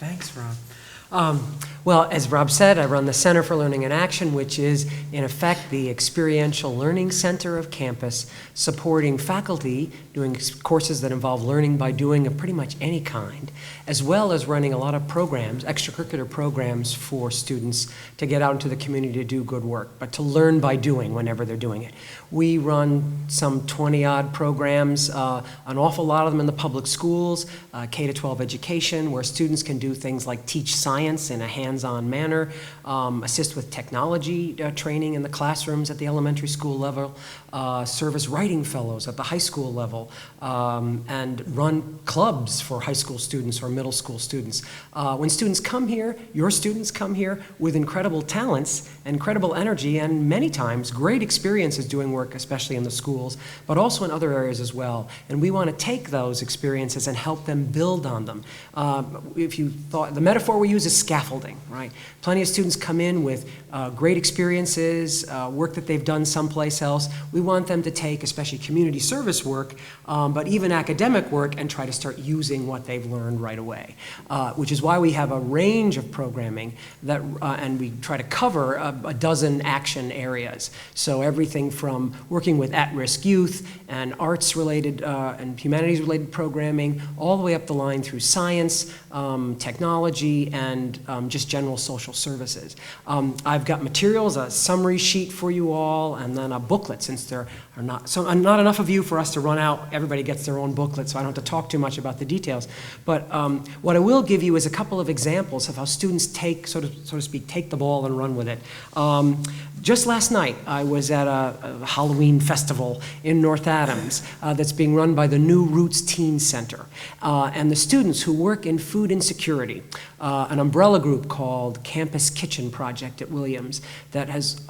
Thanks, Rob. Well, as Rob said, I run the Center for Learning in Action, which is, in effect, the experiential learning center of campus, supporting faculty doing courses that involve learning by doing of pretty much any kind, as well as running a lot of programs, extracurricular programs for students to get out into the community to do good work, but to learn by doing whenever they're doing it. We run some 20-odd programs, an awful lot of them in the public schools, K-12 education, where students can do things like teach science in a hands-on manner, assist with technology training in the classrooms at the elementary school level, serve as writing fellows at the high school level, and run clubs for high school students or middle school students. When students come here, your students come here with incredible talents, incredible energy, and many times great experiences doing work, especially in the schools, but also in other areas as well. And we want to take those experiences and help them build on them. If you thought, the metaphor we use is scaffolding, right? Plenty of students come in with great experiences, work that they've done someplace else. We want them to take, especially community service work, but even academic work, and try to start using what they've learned right away. Which is why we have a range of programming that, and we try to cover a dozen action areas. So everything from working with at-risk youth and arts-related and humanities-related programming, all the way up the line through science, technology, and just general social services. I've got materials, a summary sheet for you all, and then a booklet, since there are not enough of you for us to run out. Everybody gets their own booklet, so I don't have to talk too much about the details. But what I will give you is a couple of examples of how students take, so to speak, take the ball and run with it. Just last night, I was at a Halloween festival in North Adams that's being run by the New Roots Teen Center. And the students who work in food insecurity, an umbrella group called Campus Kitchen Project at Williams that has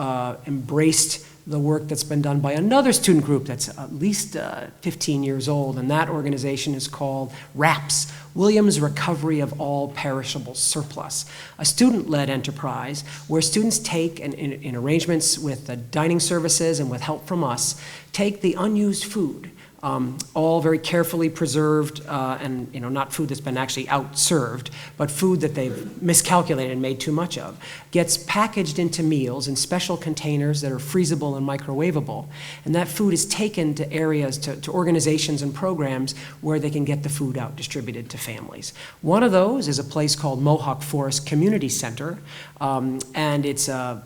embraced the work that's been done by another student group that's at least 15 years old, and that organization is called RAPS, Williams Recovery of All Perishable Surplus, a student-led enterprise where students take, in arrangements with the dining services and with help from us, take the unused food, all very carefully preserved, and not food that's been actually out-served, but food that they've miscalculated and made too much of, gets packaged into meals in special containers that are freezable and microwavable, and that food is taken to areas, to organizations and programs where they can get the food out distributed to families. One of those is a place called Mohawk Forest Community Center, and it's a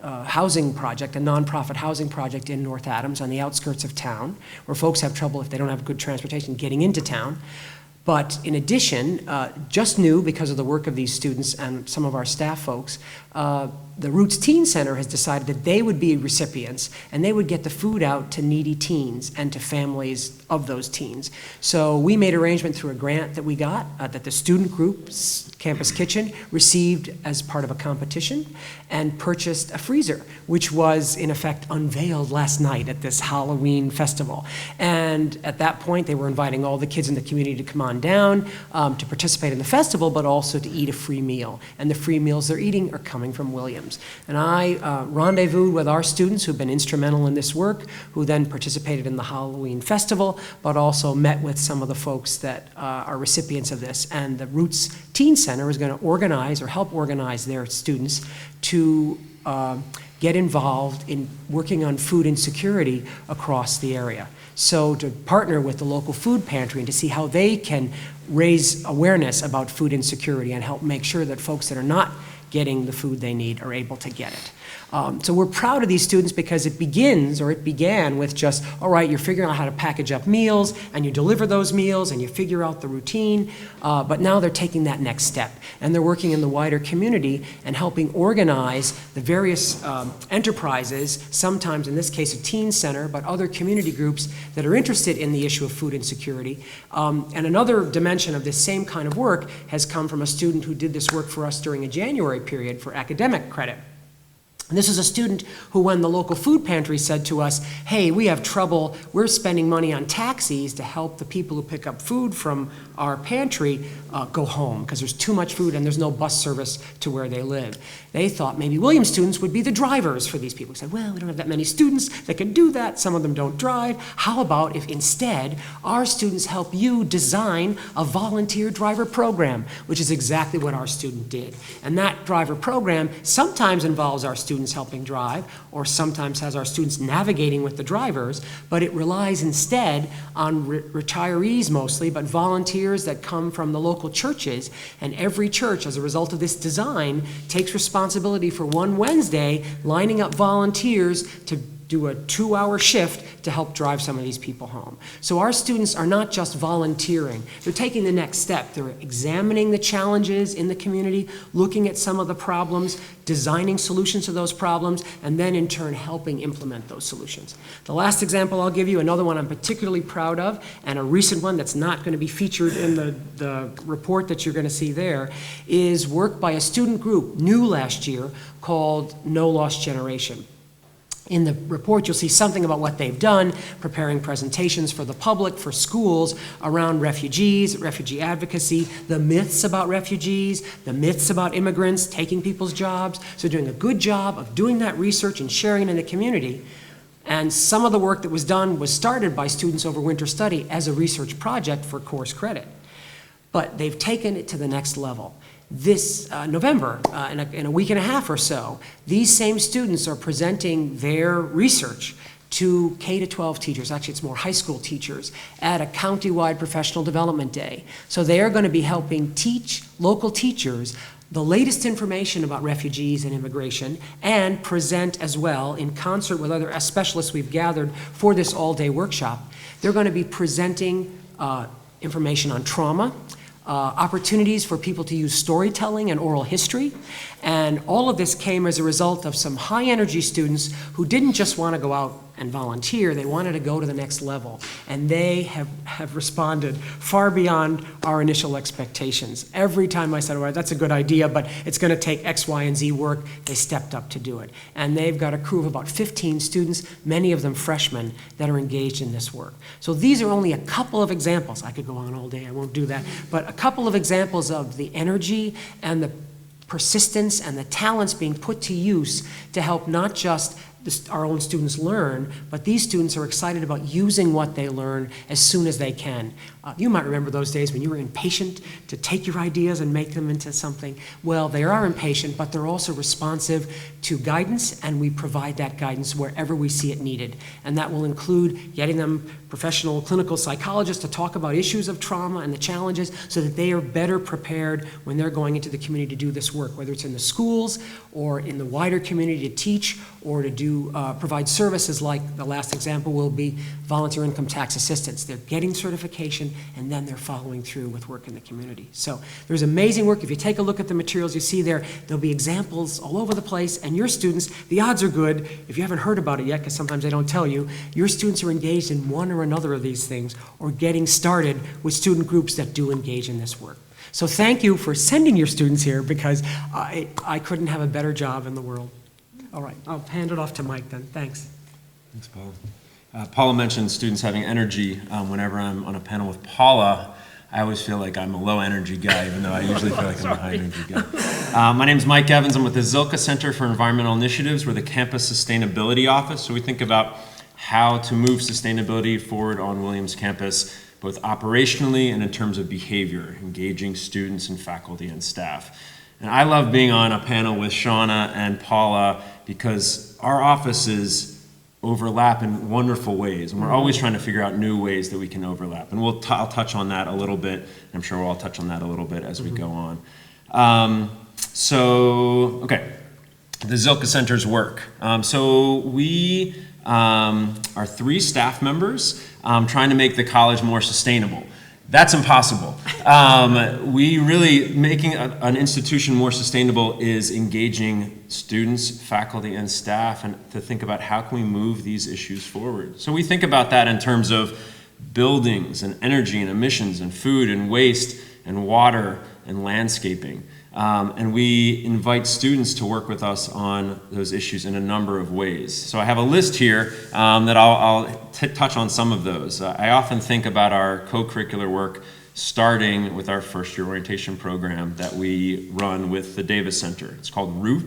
housing project, a nonprofit housing project in North Adams on the outskirts of town, where folks have trouble, if they don't have good transportation, getting into town. But in addition, just new because of the work of these students and some of our staff folks, the Roots Teen Center has decided that they would be recipients and they would get the food out to needy teens and to families of those teens. So we made arrangement through a grant that we got that the student group, Campus Kitchen, received as part of a competition and purchased a freezer, which was in effect unveiled last night at this Halloween festival. And at that point, they were inviting all the kids in the community to come on down to participate in the festival, but also to eat a free meal. And the free meals they're eating are coming from Williams. And I rendezvoused with our students who've been instrumental in this work, who then participated in the Halloween festival, but also met with some of the folks that are recipients of this. And the Roots Teen Center is going to organize or help organize their students to get involved in working on food insecurity across the area. So to partner with the local food pantry and to see how they can raise awareness about food insecurity and help make sure that folks that are not getting the food they need are able to get it. So we're proud of these students because it began with just, all right, you're figuring out how to package up meals and you deliver those meals and you figure out the routine, but now they're taking that next step and they're working in the wider community and helping organize the various enterprises, sometimes in this case a teen center, but other community groups that are interested in the issue of food insecurity. And another dimension of this same kind of work has come from a student who did this work for us during a January period for academic credit. And this is a student who, when the local food pantry said to us, hey, we have trouble, we're spending money on taxis to help the people who pick up food from our pantry go home because there's too much food and there's no bus service to where they live. They thought maybe Williams students would be the drivers for these people. We said, well, we don't have that many students that can do that. Some of them don't drive. How about if instead our students help you design a volunteer driver program, which is exactly what our student did. And that driver program sometimes involves our students helping drive, or sometimes has our students navigating with the drivers, but it relies instead on retirees mostly, but volunteers that come from the local churches. And every church, as a result of this design, takes responsibility for one Wednesday lining up volunteers to do a 2-hour shift to help drive some of these people home. So our students are not just volunteering, they're taking the next step. They're examining the challenges in the community, looking at some of the problems, designing solutions to those problems, and then in turn helping implement those solutions. The last example I'll give you, another one I'm particularly proud of, and a recent one that's not going to be featured in the report that you're going to see there, is work by a student group, new last year, called No Lost Generation. In the report, you'll see something about what they've done, preparing presentations for the public, for schools, around refugees, refugee advocacy, the myths about refugees, the myths about immigrants taking people's jobs. So doing a good job of doing that research and sharing it in the community. And some of the work that was done was started by students over winter study as a research project for course credit. But they've taken it to the next level. This November, in a week and a half or so, these same students are presenting their research to K-12 teachers, actually it's more high school teachers, at a county-wide professional development day. So they are going to be helping teach local teachers the latest information about refugees and immigration, and present as well, in concert with other specialists we've gathered for this all-day workshop. They're going to be presenting information on trauma, opportunities for people to use storytelling and oral history. And all of this came as a result of some high-energy students who didn't just want to go out and volunteer, they wanted to go to the next level. And they have responded far beyond our initial expectations. Every time I said, all right, that's a good idea, but it's going to take X, Y, and Z work, they stepped up to do it. And they've got a crew of about 15 students, many of them freshmen, that are engaged in this work. So these are only a couple of examples. I could go on all day, I won't do that, but a couple of examples of the energy and the persistence and the talents being put to use to help not just our own students learn, but these students are excited about using what they learn as soon as they can. You might remember those days when you were impatient to take your ideas and make them into something. Well, they are impatient, but they're also responsive to guidance, and we provide that guidance wherever we see it needed. And that will include getting them professional clinical psychologists to talk about issues of trauma and the challenges so that they are better prepared when they're going into the community to do this work, whether it's in the schools or in the wider community to teach or to provide services like the last example will be volunteer income tax assistance. They're getting certification and then they're following through with work in the community. So there's amazing work. If you take a look at the materials you see there, there'll be examples all over the place, and your students, the odds are good, if you haven't heard about it yet, because sometimes they don't tell you, your students are engaged in one or another of these things or getting started with student groups that do engage in this work. So thank you for sending your students here, because I couldn't have a better job in the world. All right, I'll hand it off to Mike then. Thanks. Thanks, Paula. Paula mentioned students having energy. Whenever I'm on a panel with Paula, I always feel like I'm a low energy guy, even though I usually feel like I'm a high energy guy. My name is Mike Evans. I'm with the Zilkha Center for Environmental Initiatives. We're the campus sustainability office. So we think about how to move sustainability forward on Williams campus, both operationally and in terms of behavior, engaging students and faculty and staff. And I love being on a panel with Shawna and Paula because our offices overlap in wonderful ways, and we're always trying to figure out new ways that we can overlap. And I'll touch on that a little bit. I'm sure we'll all touch on that a little bit as we go on. Okay, the Zilkha Center's work. So we are 3 staff members trying to make the college more sustainable. That's impossible. We really, making an institution more sustainable is engaging students, faculty, and staff, and to think about how can we move these issues forward. So we think about that in terms of buildings and energy and emissions and food and waste and water and landscaping. And we invite students to work with us on those issues in a number of ways. So I have a list here that I'll touch on some of those. I often think about our co-curricular work starting with our first year orientation program that we run with the Davis Center. It's called ROOT.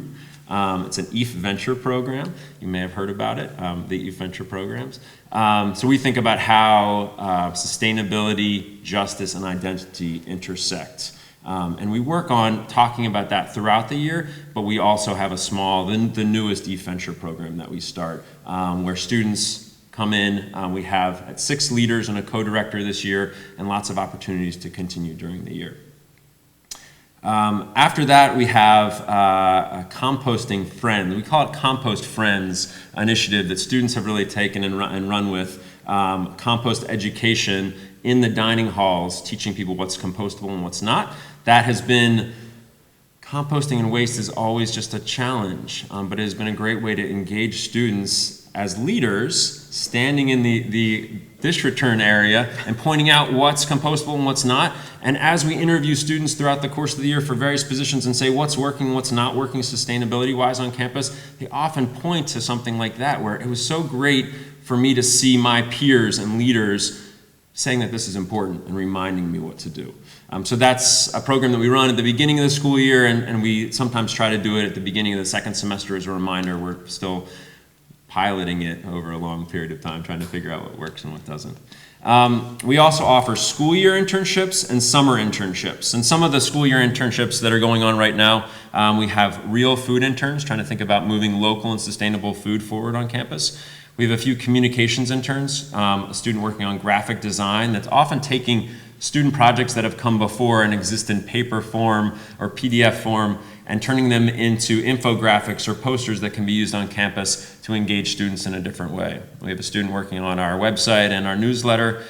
It's an EAF Venture program. You may have heard about it, the EAF Venture programs. So we think about how sustainability, justice, and identity intersect. And we work on talking about that throughout the year, but we also have the newest EAF Venture program that we start, where students come in. We have 6 leaders and a co-director this year, and lots of opportunities to continue during the year. After that, we have a composting friend. We call it Compost Friends initiative that students have really taken and run with. Compost education in the dining halls, teaching people what's compostable and what's not. That has been, composting and waste is always just a challenge, but it has been a great way to engage students as leaders, standing in the dish return area and pointing out what's compostable and what's not. And as we interview students throughout the course of the year for various positions and say what's working, what's not working sustainability-wise on campus, they often point to something like that, where it was so great for me to see my peers and leaders saying that this is important and reminding me what to do. So that's a program that we run at the beginning of the school year, and we sometimes try to do it at the beginning of the second semester as a reminder. We're still piloting it over a long period of time, trying to figure out what works and what doesn't. We also offer school year internships and summer internships. And some of the school year internships that are going on right now, we have real food interns trying to think about moving local and sustainable food forward on campus. We have a few communications interns, a student working on graphic design that's often taking student projects that have come before and exist in paper form or PDF form and turning them into infographics or posters that can be used on campus to engage students in a different way. We have a student working on our website and our newsletter.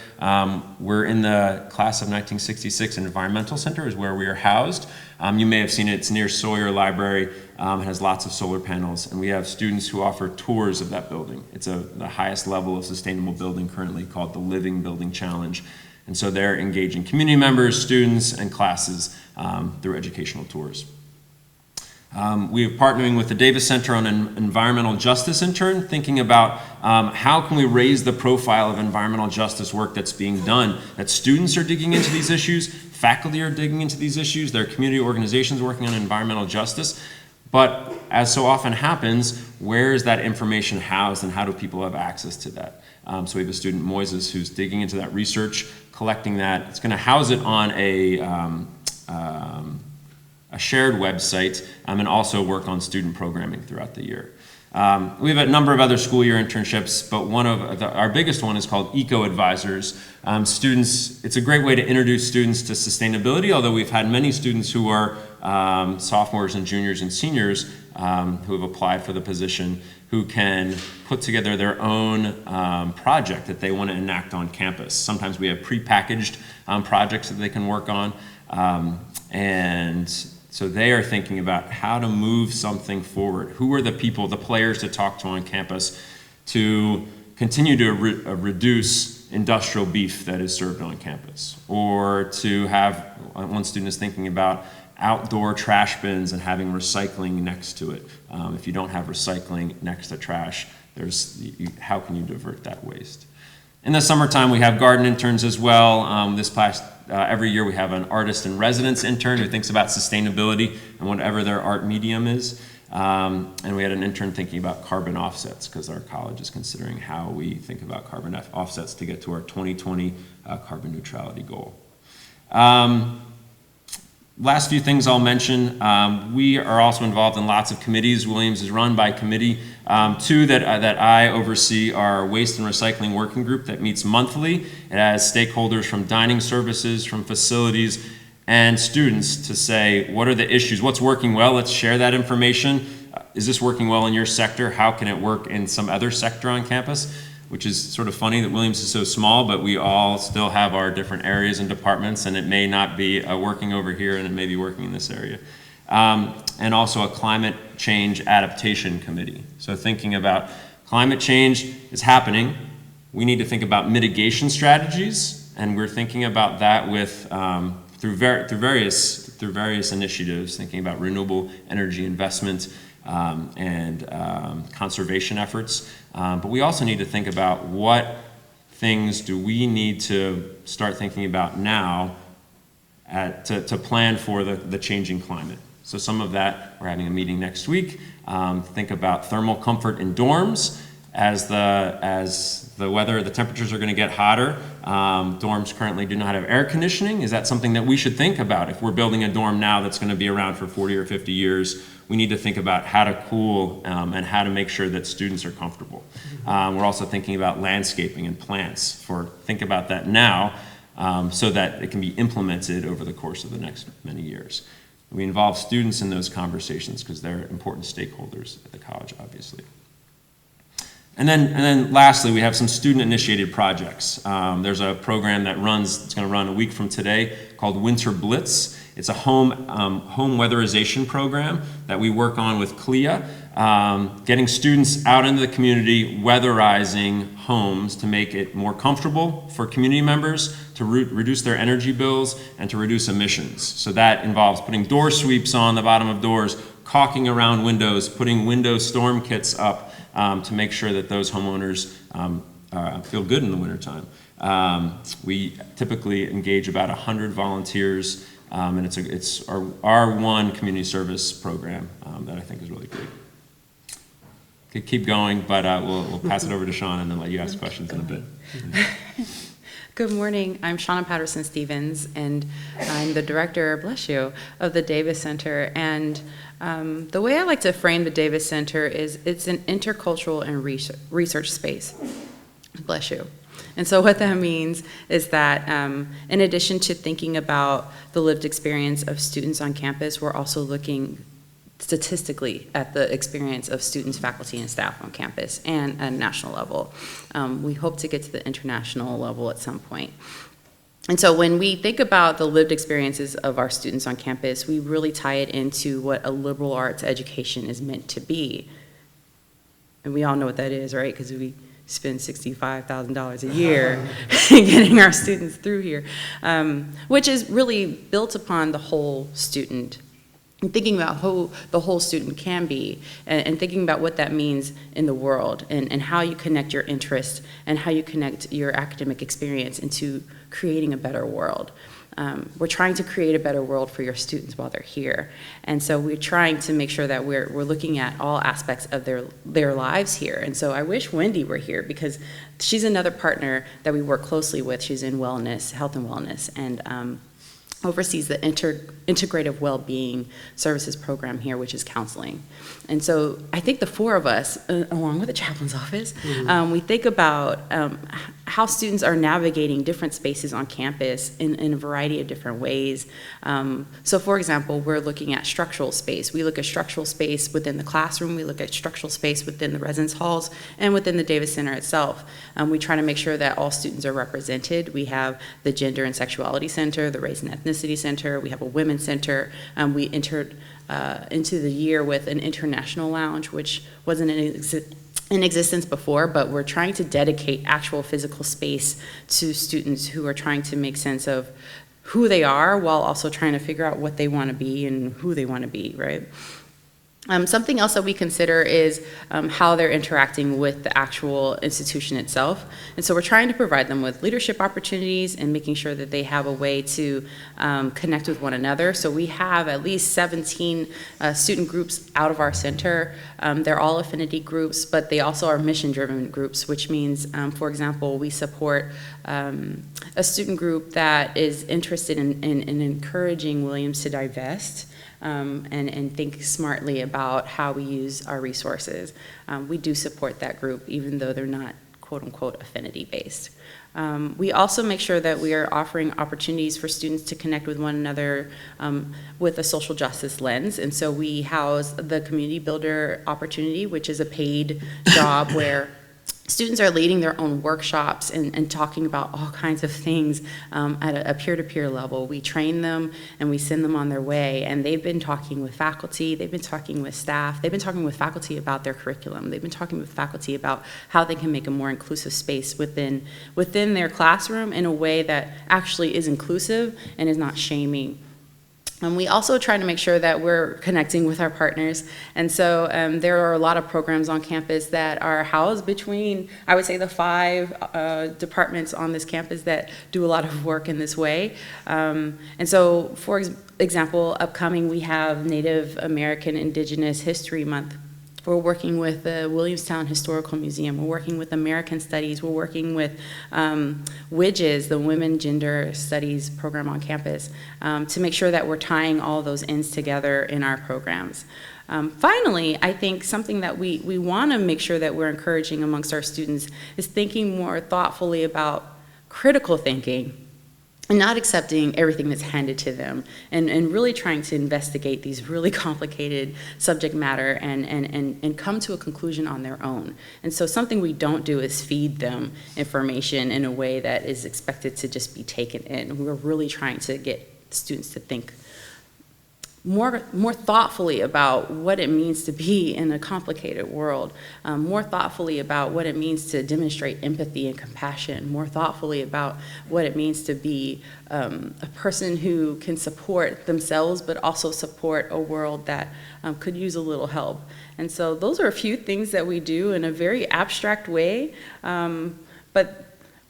We're in the class of 1966 Environmental Center is where we are housed. You may have seen it, it's near Sawyer Library. It has lots of solar panels, and we have students who offer tours of that building. It's the highest level of sustainable building currently, called the Living Building Challenge. And so they're engaging community members, students, and classes through educational tours. We are partnering with the Davis Center on an environmental justice intern, thinking about how can we raise the profile of environmental justice work that's being done, that students are digging into these issues, faculty are digging into these issues, there are community organizations working on environmental justice, but as so often happens, where is that information housed and how do people have access to that? So we have a student, Moises, who's digging into that research, collecting that. It's going to house it on a shared website and also work on student programming throughout the year. We have a number of other school year internships, but our biggest one is called Eco Advisors. It's a great way to introduce students to sustainability, although we've had many students who are sophomores and juniors and seniors who have applied for the position, who can put together their own project that they want to enact on campus. Sometimes we have prepackaged projects that they can work on, and so they are thinking about how to move something forward. Who are the people, the players to talk to on campus to continue to reduce industrial beef that is served on campus? Or to have, one student is thinking about outdoor trash bins and having recycling next to it. If you don't have recycling next to trash, how can you divert that waste? In the summertime, we have garden interns as well. Every year we have an artist in residence intern who thinks about sustainability and whatever their art medium is. And we had an intern thinking about carbon offsets because our college is considering how we think about carbon offsets to get to our 2020 carbon neutrality goal. Last few things I'll mention. We are also involved in lots of committees. Williams is run by committee. Two that I oversee are Waste and Recycling Working Group that meets monthly. It has stakeholders from dining services, from facilities, and students to say, what are the issues? What's working well? Let's share that information. Is this working well in your sector? How can it work in some other sector on campus? Which is sort of funny that Williams is so small, but we all still have our different areas and departments, and it may not be working over here, and it may be working in this area. And also a climate change adaptation committee. So thinking about climate change is happening. We need to think about mitigation strategies, and we're thinking about that with through various initiatives, thinking about renewable energy investment and conservation efforts. But we also need to think about what things do we need to start thinking about now to plan for the changing climate. So some of that, we're having a meeting next week. Think about thermal comfort in dorms. As the temperatures are going to get hotter, dorms currently do not have air conditioning. Is that something that we should think about? If we're building a dorm now that's going to be around for 40 or 50 years, we need to think about how to cool and how to make sure that students are comfortable. We're also thinking about landscaping and plants. Think about that now so that it can be implemented over the course of the next many years. We involve students in those conversations because they're important stakeholders at the college, obviously. And then lastly, we have some student-initiated projects. There's a program that it's going to run a week from today called Winter Blitz. It's a home weatherization program that we work on with CLIA, getting students out into the community, weatherizing homes to make it more comfortable for community members, to reduce their energy bills, and to reduce emissions. So that involves putting door sweeps on the bottom of doors, caulking around windows, putting window storm kits up, to make sure that those homeowners feel good in the wintertime. We typically engage about 100 volunteers, and it's our one community service program that I think is really great. Could keep going, but we'll pass it over to Shawn and then let you ask questions in a bit. Good morning. I'm Shawna Patterson-Stephens, and I'm the director, bless you, of the Davis Center. And the way I like to frame the Davis Center is it's an intercultural and research space. Bless you. And so what that means is that in addition to thinking about the lived experience of students on campus, we're also looking statistically at the experience of students, faculty, and staff on campus and at a national level. We hope to get to the international level at some point. And so when we think about the lived experiences of our students on campus, we really tie it into what a liberal arts education is meant to be. And we all know what that is, right? Because we spend $65,000 a year getting our students through here, which is really built upon the whole student. And thinking about who the whole student can be, and thinking about what that means in the world, and how you connect your interest and how you connect your academic experience into creating a better world. We're trying to create a better world for your students while they're here. And so we're trying to make sure that we're looking at all aspects of their lives here. And so I wish Wendy were here, because she's another partner that we work closely with. She's in wellness, health and wellness, and oversees the integrative well-being services program here, which is counseling. And so I think the four of us, along with the chaplain's office, we think about how students are navigating different spaces on campus in a variety of different ways. So for example, we're looking at structural space. We look at structural space within the classroom, we look at structural space within the residence halls, and within the Davis Center itself. We try to make sure that all students are represented. We have the Gender and Sexuality Center, the Race and Ethnicity Center, we have a Women's Center. We entered into the year with an international lounge, which wasn't in existence before, but we're trying to dedicate actual physical space to students who are trying to make sense of who they are while also trying to figure out what they want to be and who they want to be, right? Something else that we consider is how they're interacting with the actual institution itself. And so we're trying to provide them with leadership opportunities and making sure that they have a way to connect with one another. So we have at least 17 student groups out of our center. They're all affinity groups, but they also are mission-driven groups, which means, for example, we support a student group that is interested in encouraging Williams to divest. And think smartly about how we use our resources. We do support that group, even though they're not quote-unquote affinity-based. We also make sure that we are offering opportunities for students to connect with one another with a social justice lens. And so we house the Community Builder opportunity, which is a paid job where students are leading their own workshops and talking about all kinds of things at a peer-to-peer level. We train them and we send them on their way, and they've been talking with faculty, they've been talking with staff, they've been talking with faculty about their curriculum, they've been talking with faculty about how they can make a more inclusive space within their classroom in a way that actually is inclusive and is not shaming. And we also try to make sure that we're connecting with our partners. And so there are a lot of programs on campus that are housed between, I would say, the 5 departments on this campus that do a lot of work in this way. And so, for example, upcoming we have Native American Indigenous History Month. We're working with the Williamstown Historical Museum. We're working with American Studies. We're working with WGIS, the Women Gender Studies program on campus, to make sure that we're tying all those ends together in our programs. Finally, I think something that we want to make sure that we're encouraging amongst our students is thinking more thoughtfully about critical thinking, and not accepting everything that's handed to them, and really trying to investigate these really complicated subject matter and come to a conclusion on their own. And so something we don't do is feed them information in a way that is expected to just be taken in. We're really trying to get students to think more thoughtfully about what it means to be in a complicated world, more thoughtfully about what it means to demonstrate empathy and compassion, more thoughtfully about what it means to be a person who can support themselves but also support a world that could use a little help. And so those are a few things that we do in a very abstract way, but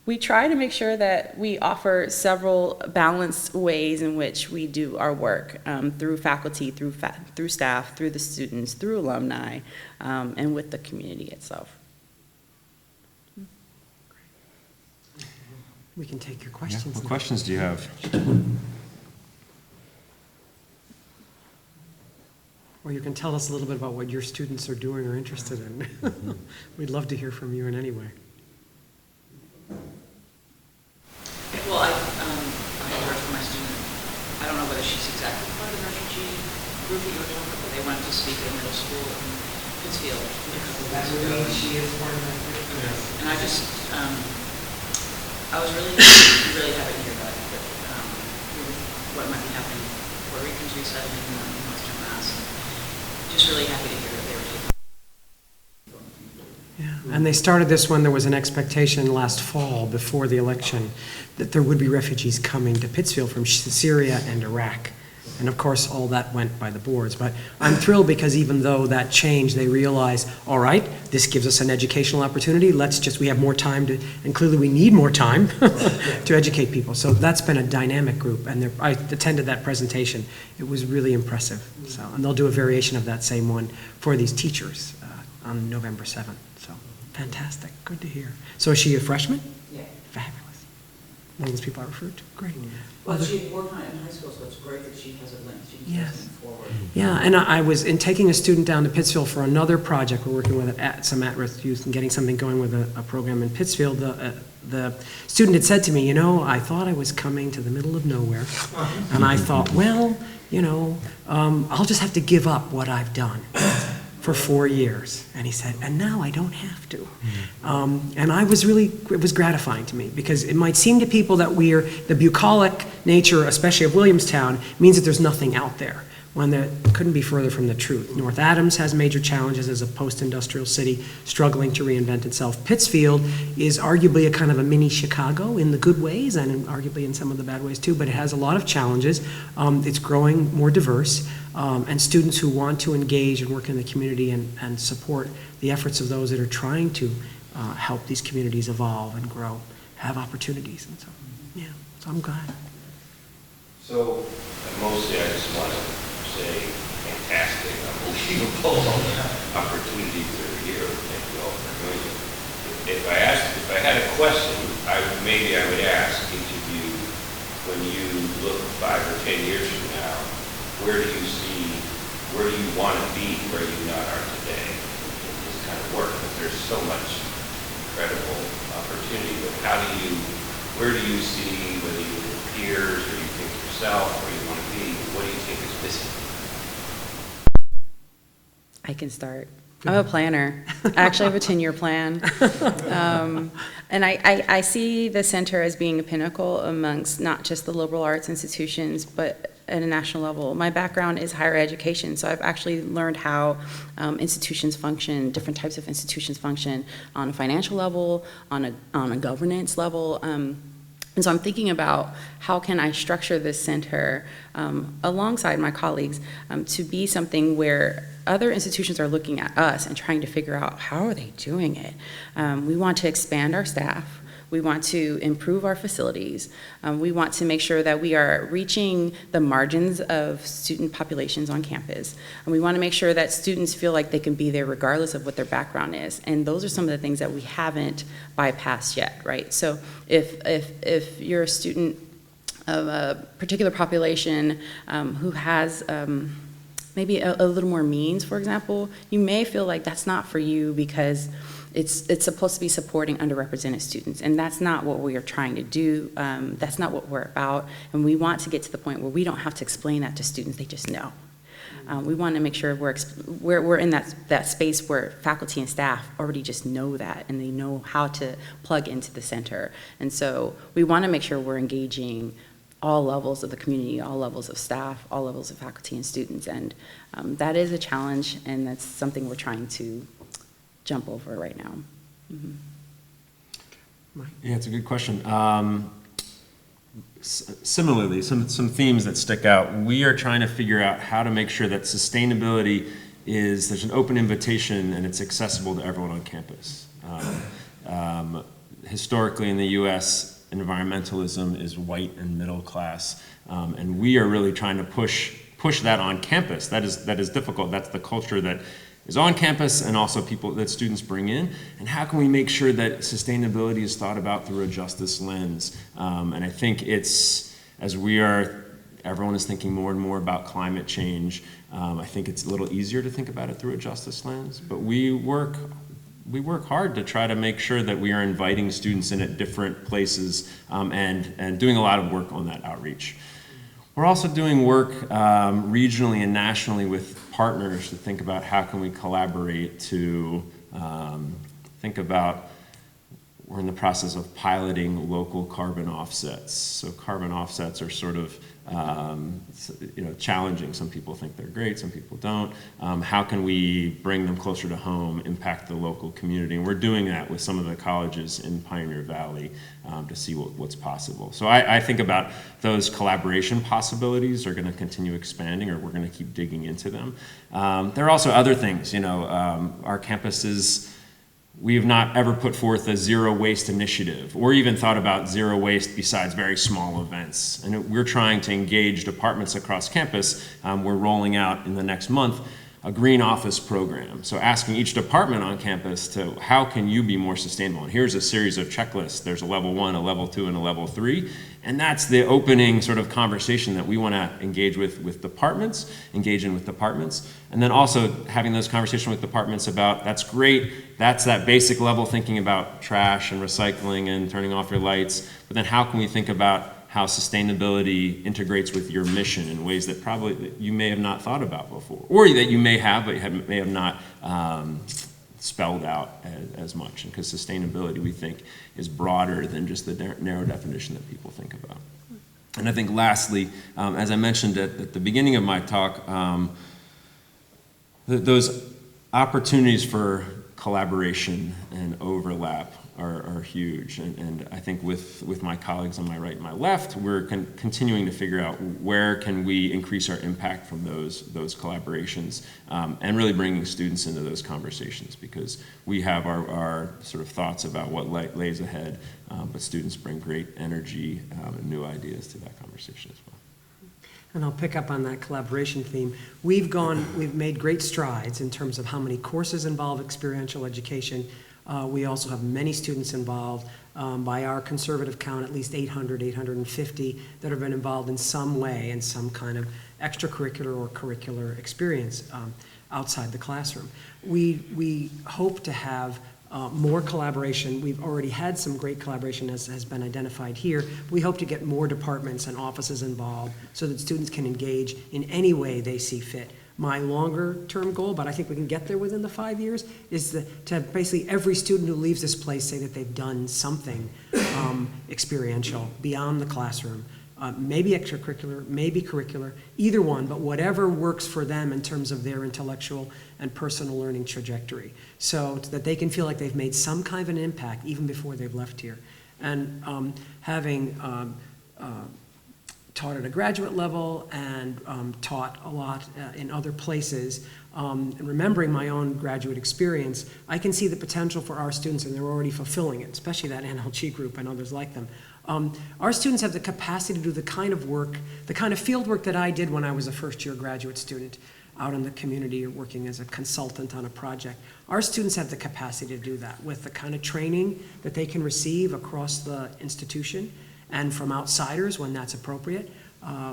we try to make sure that we offer several balanced ways in which we do our work, through faculty, through staff, through the students, through alumni, and with the community itself. We can take your Yeah. questions. What now. questions do you have? Or you can tell us a little bit about what your students are doing or interested in. We'd love to hear from you in any way. Well, I heard from my student, I don't know whether she's exactly part of the refugee group that you were talking about, but they went to speak at a middle school in Pittsfield a couple of weeks ago. She is part of that group. Yes. And I just, I was really, really happy to hear about it, what might be happening. Puerto Ricans resettling in Western Mass. Just really happy to hear that they were taking. Yeah, and they started this when there was an expectation last fall, before the election, that there would be refugees coming to Pittsfield from Syria and Iraq. And of course, all that went by the boards. But I'm thrilled because even though that changed, they realized, all right, this gives us an educational opportunity. We have more time to, and clearly we need more time to educate people. So that's been a dynamic group. And I attended that presentation. It was really impressive. So, and they'll do a variation of that same one for these teachers on November 7th. So fantastic. Good to hear. So is she a freshman? Yeah. Fabulous. One of those people I referred to. Great. Well, she had worked on it in high school, so it's great that she has a link. She can Yes. move forward. Yeah, and I was in taking a student down to Pittsfield for another project. We're working with some at-risk youth and getting something going with a program in Pittsfield. The student had said to me, I thought I was coming to the middle of nowhere, and I thought, well, I'll just have to give up what I've done for 4 years. And he said, and now I don't have to. And it was gratifying to me, because it might seem to people that the bucolic nature, especially of Williamstown, means that there's nothing out there, when that couldn't be further from the truth. North Adams has major challenges as a post-industrial city struggling to reinvent itself. Pittsfield is arguably a kind of a mini Chicago in the good ways, and arguably in some of the bad ways too, but it has a lot of challenges. It's growing more diverse, and students who want to engage and work in the community and support the efforts of those that are trying to help these communities evolve and grow have opportunities. And so, yeah, so I'm glad. So mostly I just want to say fantastic, unbelievable opportunities that are here. Thank you all for doing it. If I had a question, maybe I would ask each of you, when you look 5 or 10 years from now, where do you want to be where you not are today in this kind of work? Because there's so much incredible opportunity, but where do you see, whether you look at peers or you think yourself, where you want to be, what do you think is missing? I can start. I'm a planner. I actually have a 10-year plan. And I see the center as being a pinnacle amongst not just the liberal arts institutions, but at a national level. My background is higher education, so I've actually learned how institutions function, different types of institutions function on a financial level, on a governance level. And so I'm thinking about how can I structure this center alongside my colleagues to be something where other institutions are looking at us and trying to figure out how are they doing it. We want to expand our staff. We want to improve our facilities. We want to make sure that we are reaching the margins of student populations on campus. And we want to make sure that students feel like they can be there regardless of what their background is. And those are some of the things that we haven't bypassed yet, right? So if you're a student of a particular population who has maybe a little more means, for example, you may feel like that's not for you because it's supposed to be supporting underrepresented students, and that's not what we are trying to do. That's not what we're about, and we want to get to the point where we don't have to explain that to students, they just know. We want to make sure we're in that space where faculty and staff already just know that, and they know how to plug into the center. And so we want to make sure we're engaging all levels of the community, all levels of staff, all levels of faculty and students, and that is a challenge, and that's something we're trying to jump over right now. Yeah, it's a good question. Similarly, some themes that stick out. We are trying to figure out how to make sure that sustainability there's an open invitation and it's accessible to everyone on campus. Historically in the U.S., environmentalism is white and middle class, and we are really trying to push that on campus. That is difficult. That's the culture that is on campus and also people that students bring in. And how can we make sure that sustainability is thought about through a justice lens? And I think everyone is thinking more and more about climate change. I think it's a little easier to think about it through a justice lens, but we work hard to try to make sure that we are inviting students in at different places and doing a lot of work on that outreach. We're also doing work regionally and nationally with partners to think about how can we collaborate to think about, we're in the process of piloting local carbon offsets. So carbon offsets are sort of challenging. Some people think they're great, some people don't. How can we bring them closer to home, impact the local community? And we're doing that with some of the colleges in Pioneer Valley to see what's possible. So I think about those collaboration possibilities are going to continue expanding, or we're going to keep digging into them. There are also other things. Our campuses, we have not ever put forth a zero waste initiative or even thought about zero waste besides very small events. And we're trying to engage departments across campus. We're rolling out in the next month a green office program. So asking each department on campus to how can you be more sustainable? And here's a series of checklists. There's a level 1, a level 2, and a level 3. And that's the opening sort of conversation that we want to engage with departments, engage in with departments. And then also having those conversations with departments about, that's great, that's that basic level thinking about trash and recycling and turning off your lights. But then how can we think about how sustainability integrates with your mission in ways that probably you may have not thought about before, or that you may have, but may have not spelled out as much. Because sustainability, we think, is broader than just the narrow definition that people think about. And I think lastly, as I mentioned at the beginning of my talk, those opportunities for collaboration and overlap are huge, and I think with my colleagues on my right and my left, we're continuing to figure out where can we increase our impact from those collaborations, and really bringing students into those conversations, because we have our sort of thoughts about what lays ahead, but students bring great energy and new ideas to that conversation as well. And I'll pick up on that collaboration theme. We've made great strides in terms of how many courses involve experiential education. We also have many students involved. By our conservative count, at least 850 that have been involved in some way, in some kind of extracurricular or curricular experience outside the classroom. We hope to have more collaboration. We've already had some great collaboration, as has been identified here. We hope to get more departments and offices involved so that students can engage in any way they see fit My longer-term goal, but I think we can get there within the 5 years, is to have basically every student who leaves this place say that they've done something experiential beyond the classroom. Maybe extracurricular, maybe curricular, either one, but whatever works for them in terms of their intellectual and personal learning trajectory, so that they can feel like they've made some kind of an impact even before they've left here. And having taught at a graduate level and taught a lot in other places, and remembering my own graduate experience, I can see the potential for our students, and they're already fulfilling it, especially that NLG group and others like them. Our students have the capacity to do the kind of work, the kind of field work that I did when I was a first-year graduate student out in the community or working as a consultant on a project. Our students have the capacity to do that with the kind of training that they can receive across the institution and from outsiders when that's appropriate.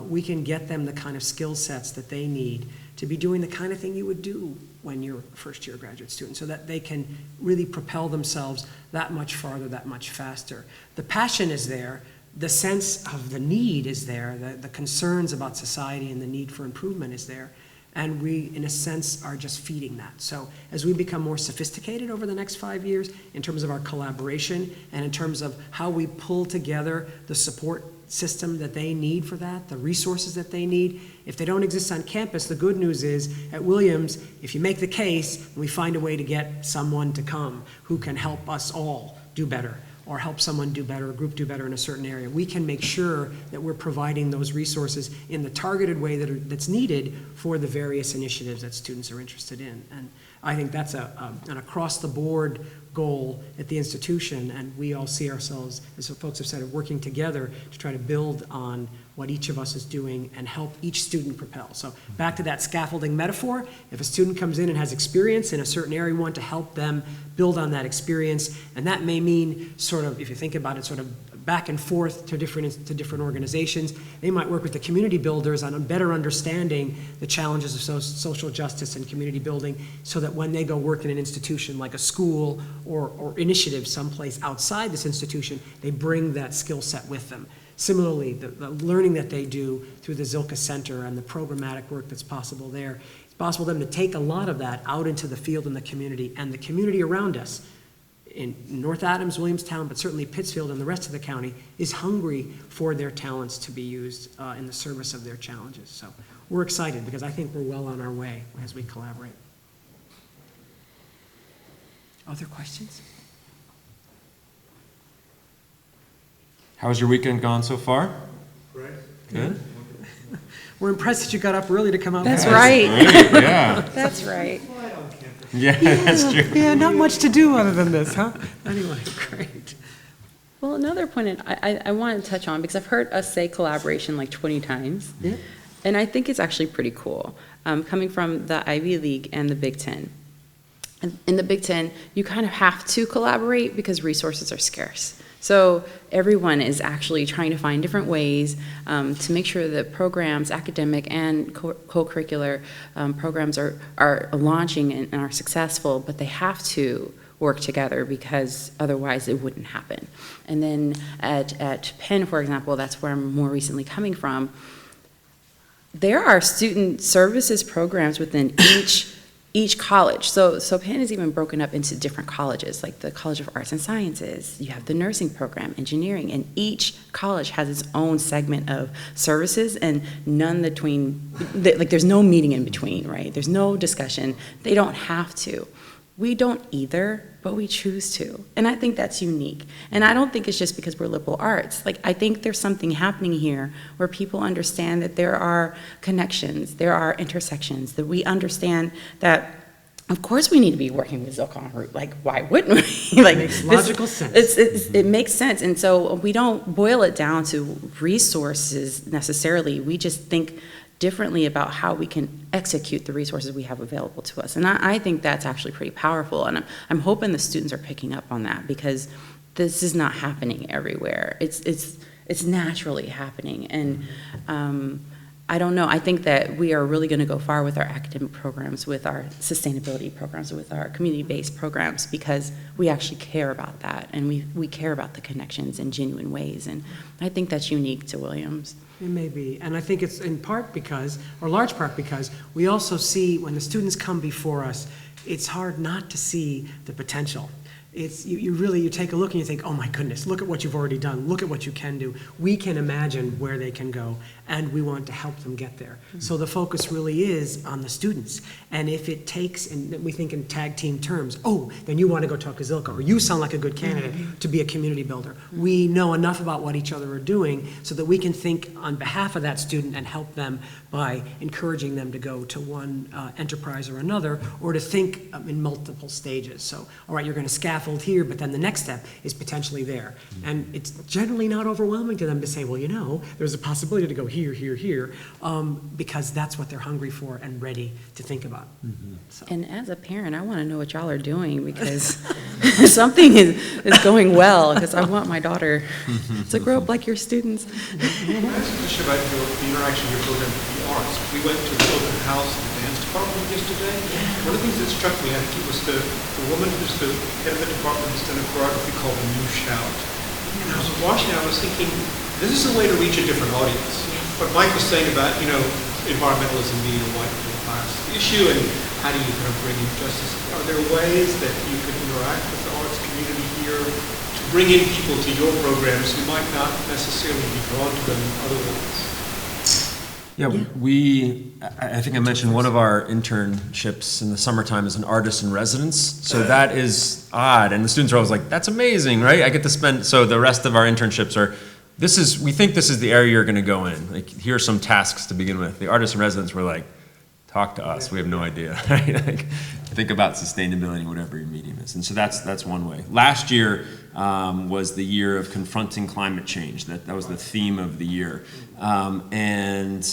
We can get them the kind of skill sets that they need to be doing the kind of thing you would do when you're a first-year graduate student, so that they can really propel themselves that much farther, that much faster. The passion is there, the sense of the need is there, the concerns about society and the need for improvement is there, and we, in a sense, are just feeding that. So as we become more sophisticated over the next 5 years in terms of our collaboration and in terms of how we pull together the support system that they need for that, the resources that they need. If they don't exist on campus, the good news is at Williams, if you make the case, we find a way to get someone to come who can help us all do better, or help someone do better, a group do better in a certain area. We can make sure that we're providing those resources in the targeted way that's needed for the various initiatives that students are interested in. And I think that's an across-the-board goal at the institution, and we all see ourselves, as folks have said, working together to try to build on what each of us is doing and help each student propel. So back to that scaffolding metaphor, if a student comes in and has experience in a certain area, we want to help them build on that experience, and that may mean sort of, if you think about it, sort of back and forth to different organizations. They might work with the community builders on a better understanding the challenges of social justice and community building, so that when they go work in an institution like a school or initiative someplace outside this institution, they bring that skill set with them. Similarly, the learning that they do through the Zilkha Center and the programmatic work that's possible there, it's possible for them to take a lot of that out into the field and the community around us in North Adams, Williamstown, but certainly Pittsfield and the rest of the county is hungry for their talents to be used in the service of their challenges. So we're excited because I think we're well on our way as we collaborate. Other questions? How's your weekend gone so far? Great. Good. We're impressed that you got up early to come out. That's with us. right. Yeah. That's right. Quiet on campus. Yeah, that's true. Yeah, not much to do other than this, huh? Anyway, great. Well, another point I want to touch on, because I've heard us say collaboration like 20 times, Yeah. and I think it's actually pretty cool, coming from the Ivy League and the Big Ten. In the Big Ten, you kind of have to collaborate because resources are scarce. So everyone is actually trying to find different ways to make sure that programs, academic and co-curricular programs are launching and are successful, but they have to work together because otherwise it wouldn't happen. And then at Penn, for example, that's where I'm more recently coming from, there are student services programs within each college. So Penn is even broken up into different colleges, like the College of Arts and Sciences. You have the nursing program, engineering, and each college has its own segment of services and none between, like there's no meeting in between, right? There's no discussion. They don't have to. We don't either, but we choose to. And I think that's unique. And I don't think it's just because we're liberal arts. Like, I think there's something happening here where people understand that there are connections, there are intersections, that we understand that, of course, we need to be working with Zilkha en route. Like, why wouldn't we? Like, It makes logical sense. It makes sense. And so we don't boil it down to resources necessarily. We just think differently about how we can execute the resources we have available to us. And I think that's actually pretty powerful. And I'm hoping the students are picking up on that, because this is not happening everywhere. It's naturally happening. And I don't know, I think that we are really gonna go far with our academic programs, with our sustainability programs, with our community-based programs, because we actually care about that. And we care about the connections in genuine ways. And I think that's unique to Williams. It may be, and I think it's in part because, or large part because, we also see when the students come before us, it's hard not to see the potential. It's, you really, you take a look and you think, oh my goodness, look at what you've already done, look at what you can do. We can imagine where they can go, and we want to help them get there. So the focus really is on the students. And if it takes, and we think in tag team terms, oh, then you want to go talk to Zilkha, or you sound like a good candidate to be a community builder. We know enough about what each other are doing so that we can think on behalf of that student and help them by encouraging them to go to one enterprise or another, or to think in multiple stages. So, all right, you're going to scaffold here, but then the next step is potentially there. And it's generally not overwhelming to them to say, well, you know, there's a possibility to go here, here, here, because that's what they're hungry for and ready to think about. So. And as a parent, I want to know what y'all are doing, because something is going well, because I want my daughter to grow up like your students. Can I ask a question about the interaction of your program with the arts? We went to the open house in the dance department yesterday. One of the things that struck me, I think, was the woman who's the head of the department has done a choreography called The New Shout. And I was watching it, I was thinking, this is a way to reach a different audience. What Mike was saying about, you know, environmentalism being a white class issue, and how do you kind of bring in justice? Are there ways that you could interact with the arts community here to bring in people to your programs who might not necessarily be drawn to them otherwise? Yeah, I think I mentioned one of our internships in the summertime is an artist in residence. So that is odd. And the students are always like, that's amazing, right? I get to spend, so the rest of our internships are, we think this is the area you're going to go in. Like, here are some tasks to begin with. The artists in residence were like, talk to us. We have no idea. Right? Like, think about sustainability, whatever your medium is. And so that's one way. Last year was the year of confronting climate change. That was the theme of the year. And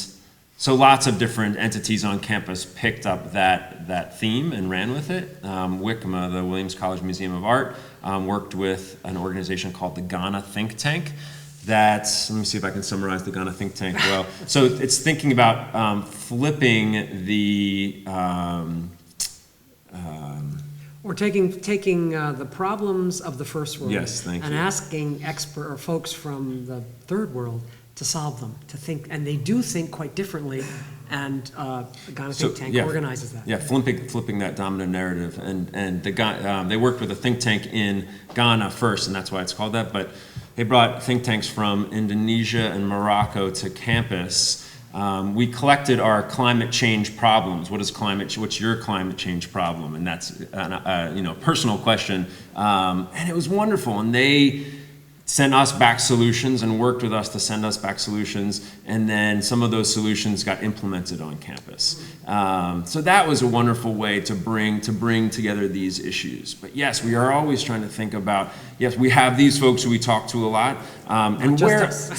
so lots of different entities on campus picked up that theme and ran with it. WICMA, the Williams College Museum of Art, worked with an organization called the Ghana Think Tank. Let me see if I can summarize the Ghana Think Tank well. So it's thinking about flipping the Or taking the problems of the first world, yes, thank and you, asking expert or folks from the third world to solve them, to think, and they do think quite differently, and the Ghana Think Tank organizes that. Yeah, flipping that dominant narrative, and they worked with a think tank in Ghana first, and that's why it's called that. But they brought think tanks from Indonesia and Morocco to campus. We collected our climate change problems. What's your climate change problem? And that's a personal question. And it was wonderful. And they sent us back solutions and worked with us to send us back solutions. And then some of those solutions got implemented on campus. So that was a wonderful way to bring together these issues. But yes, we are always trying to think about, yes, we have these folks who we talk to a lot. And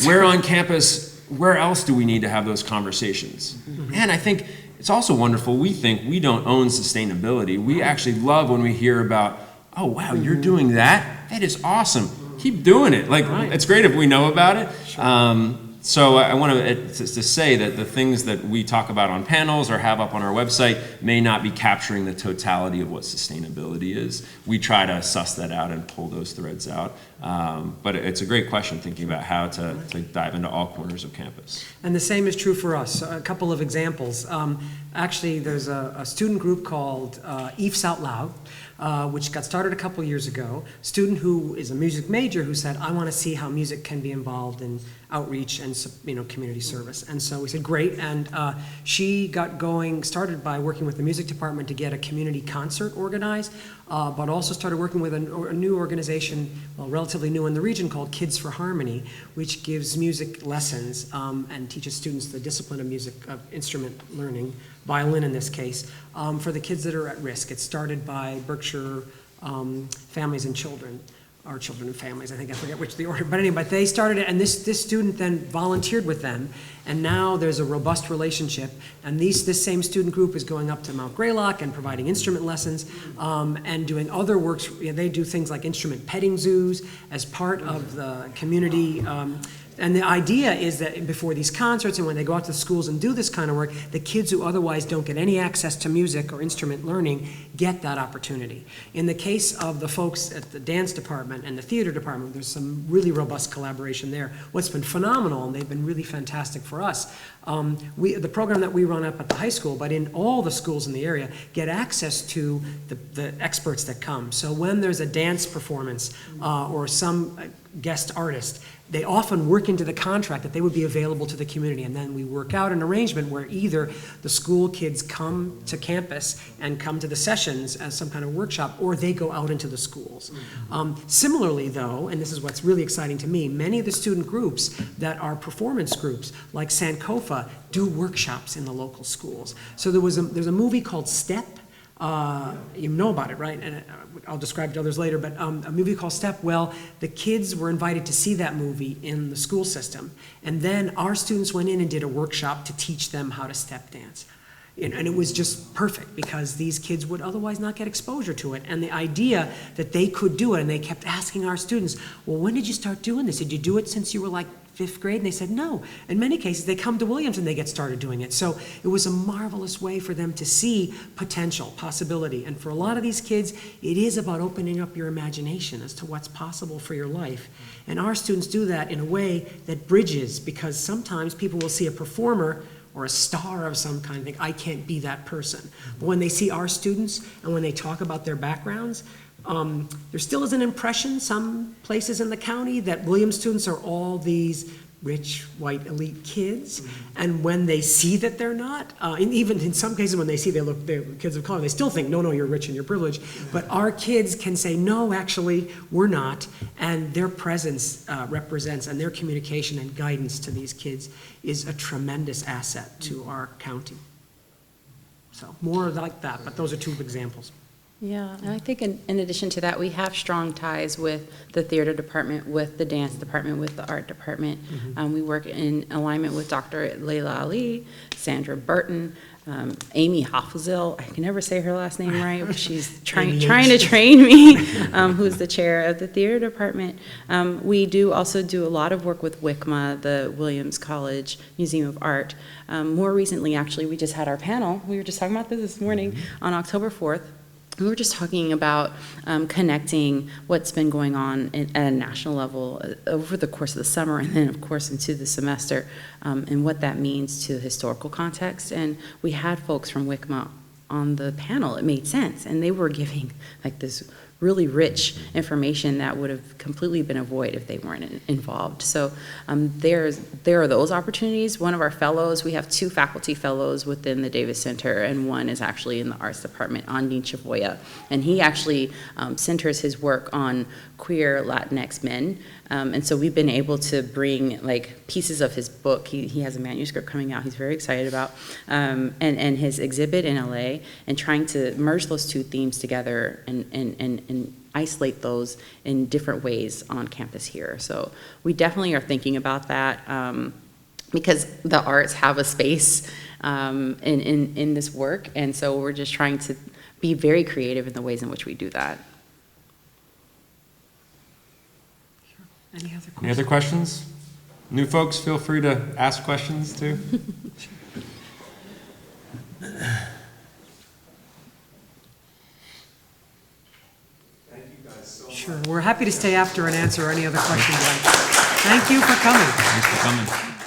where on campus, where else do we need to have those conversations? And I think it's also wonderful. We think we don't own sustainability. We actually love when we hear about, oh, wow, you're doing that? That is awesome. Keep doing it. Like, it's great if we know about it. Sure. So I want to say that the things that we talk about on panels or have up on our website may not be capturing the totality of what sustainability is. We try to suss that out and pull those threads out. But it's a great question, thinking about how to dive into all corners of campus. And the same is true for us. A couple of examples. Actually, there's a student group called EIFS Out Loud, which got started a couple years ago. Student who is a music major who said, I want to see how music can be involved in outreach and community service. And so we said, great. And she got going, started by working with the music department to get a community concert organized, but also started working with a new organization, well, relatively new in the region, called Kids for Harmony, which gives music lessons and teaches students the discipline of music, instrument learning, violin in this case, for the kids that are at risk. It started by Berkshire Families and Children, or Children and Families, I forget which the order, but anyway, they started it, and this student then volunteered with them, and now there's a robust relationship, and this same student group is going up to Mount Greylock and providing instrument lessons, and doing other works. They do things like instrument petting zoos as part of the community And the idea is that before these concerts and when they go out to the schools and do this kind of work, the kids who otherwise don't get any access to music or instrument learning get that opportunity. In the case of the folks at the dance department and the theater department, there's some really robust collaboration there. What's been phenomenal, and they've been really fantastic for us, the program that we run up at the high school, but in all the schools in the area, get access to the experts that come. So when there's a dance performance or some guest artist, they often work into the contract that they would be available to the community, and then we work out an arrangement where either the school kids come to campus and come to the sessions as some kind of workshop, or they go out into the schools. Similarly, though, and this is what's really exciting to me, many of the student groups that are performance groups, like Sankofa, do workshops in the local schools. So there's a movie called Step. You know about it, right? And I'll describe it to others later, but a movie called Step, well, the kids were invited to see that movie in the school system, and then our students went in and did a workshop to teach them how to step dance. And it was just perfect because these kids would otherwise not get exposure to it. And the idea that they could do it, and they kept asking our students, well, when did you start doing this? Did you do it since you were like 5th grade? And they said no. In many cases, they come to Williams and they get started doing it. So it was a marvelous way for them to see potential, possibility. And for a lot of these kids, it is about opening up your imagination as to what's possible for your life. And our students do that in a way that bridges, because sometimes people will see a performer or a star of some kind and think, I can't be that person. But when they see our students and when they talk about their backgrounds, there still is an impression some places in the county that Williams students are all these rich, white, elite kids. And when they see that they're not, and even in some cases when they see they're kids of color, they still think, no, you're rich and you're privileged. But our kids can say, no, actually, we're not. And their presence represents, and their communication and guidance to these kids is a tremendous asset to our county. So more like that, but those are 2 examples. Yeah, and I think in addition to that, we have strong ties with the theater department, with the dance department, with the art department. We work in alignment with Dr. Layla Ali, Sandra Burton, Amy Hoffzil, I can never say her last name right, but she's trying to train me, who's the chair of the theater department. We do also do a lot of work with WICMA, the Williams College Museum of Art. More recently, actually, we just had our panel. We were just talking about this morning on October 4th. We were just talking about connecting what's been going on at a national level over the course of the summer and then, of course, into the semester, and what that means to the historical context. And we had folks from WICMA on the panel. It made sense. And they were giving like this really rich information that would have completely been avoided if they weren't involved. So there are those opportunities. One of our fellows, we have 2 faculty fellows within the Davis Center, and one is actually in the arts department, Andin Chavoya. And he actually centers his work on queer Latinx men. And so we've been able to bring like pieces of his book. He has a manuscript coming out he's very excited about, and his exhibit in LA, and trying to merge those 2 themes together and isolate those in different ways on campus here. So we definitely are thinking about that, because the arts have a space in this work, and so we're just trying to be very creative in the ways in which we do that. Any other questions? New folks, feel free to ask questions too. Sure, we're happy to stay after and answer any other questions. Thank you for coming. Thanks for coming.